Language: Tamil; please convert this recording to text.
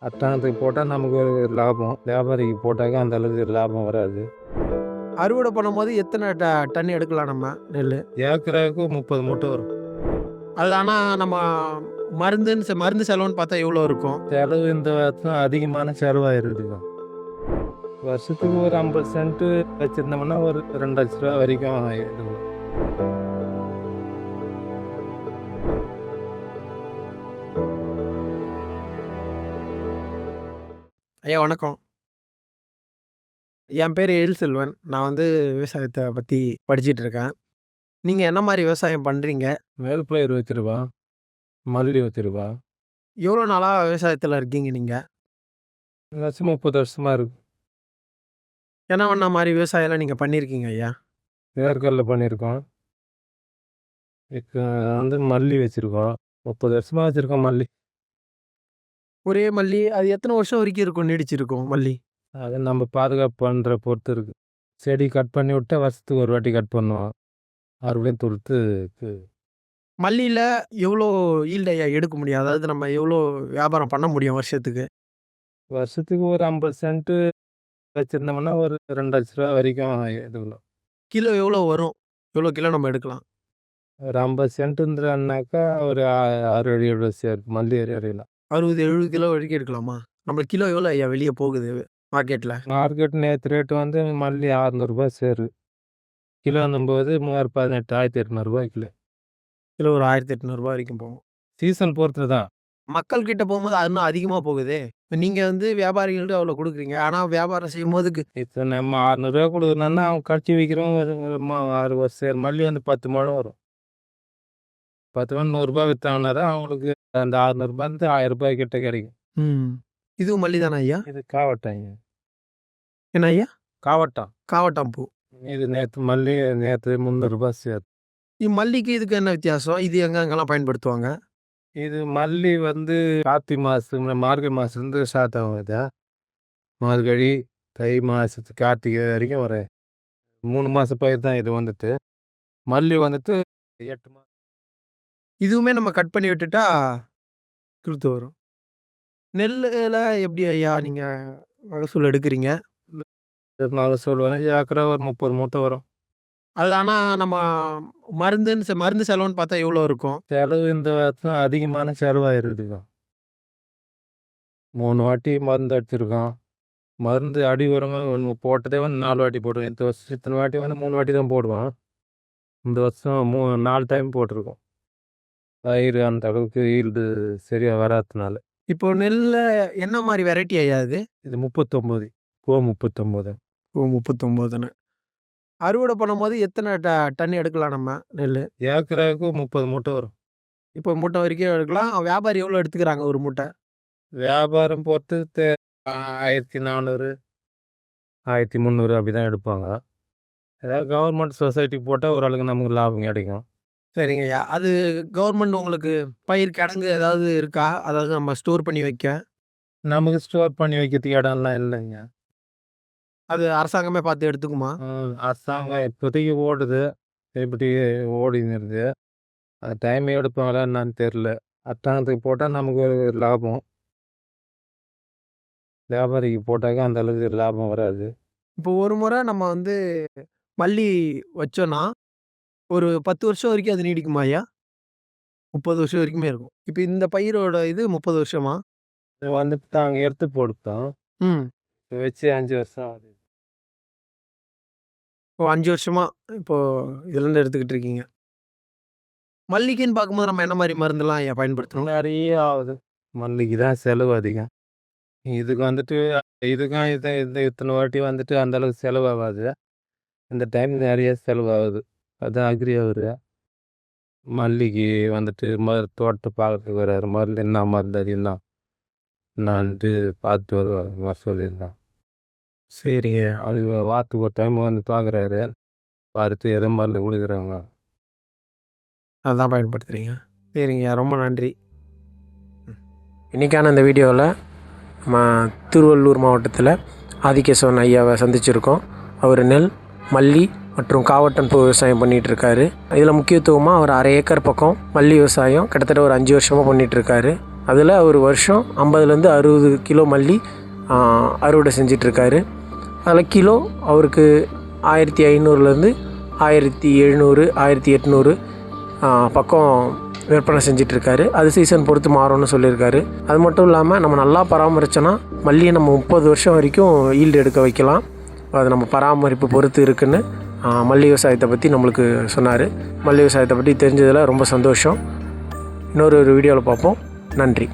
அரசாங்கத்துக்கு போட்டால் நமக்கு ஒரு லாபம், வியாபாரிக்கு போட்டாக்க அந்த அளவுக்கு லாபம் வராது. அறுவடை பண்ணும்போது எத்தனை டன் எடுக்கலாம் நம்ம நெல்? ஏக்கராவுக்கு 30 மூட்டை வரும். அது ஆனால் நம்ம மருந்து செலவுன்னு பார்த்தா எவ்வளோ இருக்கும்? செலவு இந்த வருஷம் அதிகமான செலவாயிருக்குதுங்க. வருஷத்துக்கு ஒரு 50 சென்ட் வச்சுருந்தோம்னா ஒரு 2 லட்ச ரூபா வரைக்கும் ஆயிடுங்க. ஐயா வணக்கம். என் பேர் எழில்செல்வன். நான் வந்து விவசாயத்தை பற்றி படிச்சிட்டு இருக்கேன். நீங்கள் என்ன மாதிரி விவசாயம் பண்ணுறீங்க? மேல்பயிர் வச்சிருவோம், மல்லி வச்சிருவோம். எவ்வளோ நாளாக விவசாயத்தில் இருக்கீங்க நீங்கள்? ஏதாச்சும் 30 வருஷமா இருக்கு. என்ன மாதிரி விவசாயம்லாம் நீங்கள் பண்ணியிருக்கீங்க ஐயா? வேர்க்கடலை பண்ணியிருக்கோம். இப்போ வந்து மல்லி வச்சிருக்கோம். 30 வருஷமா வச்சிருக்கோம் மல்லி. ஒரே மல்லி அது எத்தனை வருஷம் வரைக்கும் இருக்கும், நீடிச்சிருக்கும் மல்லி? அதை நம்ம பாதுகாப்பு பண்ணுற பொறுத்து இருக்கு. செடி கட் பண்ணி விட்டா வருஷத்துக்கு ஒரு வாட்டி கட் பண்ணுவோம். மறுபடியும் துளுத்து மல்லியில் எவ்வளோ ஈல்டு ஐயா எடுக்க முடியும்? அதாவது நம்ம எவ்வளோ வியாபாரம் பண்ண முடியும் வருஷத்துக்கு? வருஷத்துக்கு ஒரு 50 சென்ட் வச்சுருந்தோம்னா ஒரு 2 லட்ச ரூபா வரைக்கும் எடுக்கலாம். கிலோ எவ்வளோ வரும்? எவ்வளோ கிலோ நம்ம எடுக்கலாம்? ஒரு 50 சென்ட்டுன்றனாக்கா ஒரு 60 70 சேர் மல்லி அறையலாம். 60, 70 கிலோ வரைக்கும் எடுக்கலாமா? நம்மளுக்கு கிலோ எவ்வளோ ஐயா வெளியே போகுது மார்க்கெட்டில்? மார்க்கெட் நேற்று ரேட்டு வந்து மல்லி 600 சேரு. கிலோன்னும்போது 18 1800 கிலோ. கிலோ ஒரு 1800 வரைக்கும் போகும். சீசன் பொறுத்து தான். மக்கள் கிட்ட போகும்போது அது இன்னும் அதிகமாக போகுதே. நீங்கள் வந்து வியாபாரிகள்ட்ட அவ்வளோ கொடுக்குறீங்க. ஆனால் வியாபாரம் செய்யும்போதுக்கு இப்போ நம்ம 600 கொடுக்குறோம்னா அவங்க கட்டி விற்கிறோம். ஒரு சேர் மல்லி வந்து 10 முழம் வரும். 10 முழம் 100 விற்றாங்கன்னா தான் அவங்களுக்கு அந்த 600 வந்து 1000 கிட்ட கிடைக்கும். இதுவும் மல்லி தானே ஐயா? இது காவட்டாங்க. என்ன ஐயா? காவட்டம். காவட்டாம் பூ. இது நேற்று மல்லி நேற்று 300 சேர். மல்லிக்கு இதுக்கு என்ன வித்தியாசம்? இது எங்கெங்கெல்லாம் பயன்படுத்துவாங்க? இது மல்லி வந்து கார்த்திகை மாதம் மார்கழி மாதத்துலேருந்து ஸ்டார்ட் ஆகும். இது மார்கழி தை மாதத்து கார்த்திகை வரைக்கும் ஒரு 3 மாத பயிர் தான் இது வந்துட்டு. மல்லி வந்துட்டு 8 மாதம். இதுவுமே நம்ம கட் பண்ணி விட்டுட்டா கிளுத்து வரும். நெல்லுல எப்படி ஐயா நீங்கள் மகசூல் எடுக்கிறீங்க? மகசூல் வந்து ஏக்கரா ஒரு 30 மூட்டை வரும். அது ஆனால் நம்ம மருந்து செலவுன்னு பார்த்தா எவ்வளோ இருக்கும்? செலவு இந்த வருஷம் அதிகமான செலவாயிருக்குதுங்க. 3 வாட்டி மருந்து அடிச்சிருக்கோம். மருந்து அடி உரங்கள் போட்டதே வந்து 4 வாட்டி போடுவோம். இந்த வருஷம் இத்தனை வாட்டி வந்து 3 வாட்டி தான் போடுவோம். இந்த வருஷம் 4 டைம் போட்டிருக்கோம். பயிர் அந்த அளவுக்கு ஈல்டு சரியாக வராததுனால. இப்போ நெல்லில் என்ன மாதிரி வெரைட்டி ஐயா இது? இது 39 கோ 39. ஓ 39ன்னு. அறுவடை பண்ணும்போது எத்தனை டன் எடுக்கலாம் நம்ம நெல்? ஏக்கராவுக்கு 30 மூட்டை வரும். இப்போ மூட்டை வரைக்கும் எடுக்கலாம். வியாபாரி எவ்வளோ எடுத்துக்கிறாங்க ஒரு மூட்டை? வியாபாரம் பொறுத்து 1400 1300 அப்படி தான் எடுப்பாங்க. ஏதாவது கவர்மெண்ட் சொசைட்டிக்கு போட்டால் ஓரளவுக்கு நமக்கு லாபம் கிடைக்கும். சரிங்க ஐயா. அது கவர்மெண்ட் உங்களுக்கு பயிர் கிடங்கு ஏதாவது இருக்கா? அதாவது நம்ம ஸ்டோர் பண்ணி வைக்க? நமக்கு ஸ்டோர் பண்ணி வைக்கிறதுக்கு இடம்லாம் இல்லைங்க. அது அரசாங்கமே பார்த்து எடுத்துக்குமா? அரசாங்கம் இப்போதைக்கு ஓடுது. எப்படி ஓடின்னு இருக்குது. அது டைம் எடுப்பாங்களா என்னன்னு தெரில. அரசாங்கத்துக்கு போட்டால் நமக்கு ஒரு லாபம். வியாபாரிக்கு போட்டாக்க அந்த அளவுக்கு லாபம் வராது. இப்போ ஒரு முறை நம்ம வந்து மல்லி வச்சோன்னா, ஒரு 10 வருஷம் வரைக்கும் அது நீடிக்குமா ஐயா? 30 வருஷம் வரைக்குமே இருக்கும். இப்போ இந்த பயிரோட இது 30 வருஷமா? இது வந்துட்டு நாங்கள் எடுத்து போட்டோம். ம். வச்சு 5 வருஷம் ஆகுது. இப்போ 5 வருஷமா இப்போ இதுலேருந்து எடுத்துக்கிட்டு இருக்கீங்க. மல்லிக்குன்னு பார்க்கும்போது நம்ம என்ன மாரி மருந்துலாம் ஐயா பயன்படுத்தணும்? நிறைய ஆகுது. மல்லிக்கு தான் செலவு அதிகம். இதுக்கு வந்துட்டு இதுக்கும் இந்த இத்தனை வாட்டி வந்துட்டு அந்த அளவுக்கு செலவாகாது. இந்த டைம் நிறைய செலவாகுது. அதான் அக்ரி அவரு மல்லிக்கு வந்துட்டு தோட்டத்தை பார்க்கறதுக்கு வர்றாரு. மருந்து என்ன மருந்து அது என்ன என்னான்ட்டு பார்த்துட்டு வருவார் சொல்லியிருந்தான். சரிங்க. அது வாரத்துக்கு ஒரு டைம் வந்து பார்க்குறாரு. பார்த்து எதை மருந்து கொடுக்குறாங்க. அதான் பயன்படுத்துறீங்க. சரிங்கய்யா. ரொம்ப நன்றி. இன்றைக்கான இந்த வீடியோவில் நம்ம திருவள்ளூர் மாவட்டத்தில் ஆதிகேசவன் ஐயாவை சந்திச்சிருக்கோம். அவர் நெல், மல்லி மற்றும் காவட்டன் பூ விவசாயம் பண்ணிகிட்ருக்காரு. இதில் முக்கியத்துவமாக அவர் 1/2 ஏக்கர் பக்கம் மல்லி விவசாயம் கிட்டத்தட்ட ஒரு 5 வருஷமாக பண்ணிகிட்ருக்காரு. அதில் ஒரு வருஷம் 50லேருந்து 60 கிலோ மல்லி அறுவடை செஞ்சிட்ருக்காரு. அதில் கிலோ அவருக்கு 1500லேருந்து 1700 1800 பக்கம் விற்பனை செஞ்சிட்ருக்காரு. அது சீசன் பொறுத்து மாறும்னு சொல்லியிருக்காரு. அது மட்டும் இல்லாமல் நம்ம நல்லா பராமரித்தோன்னா மல்லியை நம்ம 30 வருஷம் வரைக்கும் ஈல்டு எடுக்க வைக்கலாம். அது நம்ம பராமரிப்பு பொறுத்து இருக்குன்னு மல்லி விவசாயத்தை பற்றி நம்மளுக்கு சொன்னார். மல்லி விவசாயத்தை பற்றி தெரிஞ்சதில் ரொம்ப சந்தோஷம். இன்னொரு வீடியோவில் பார்ப்போம். நன்றி.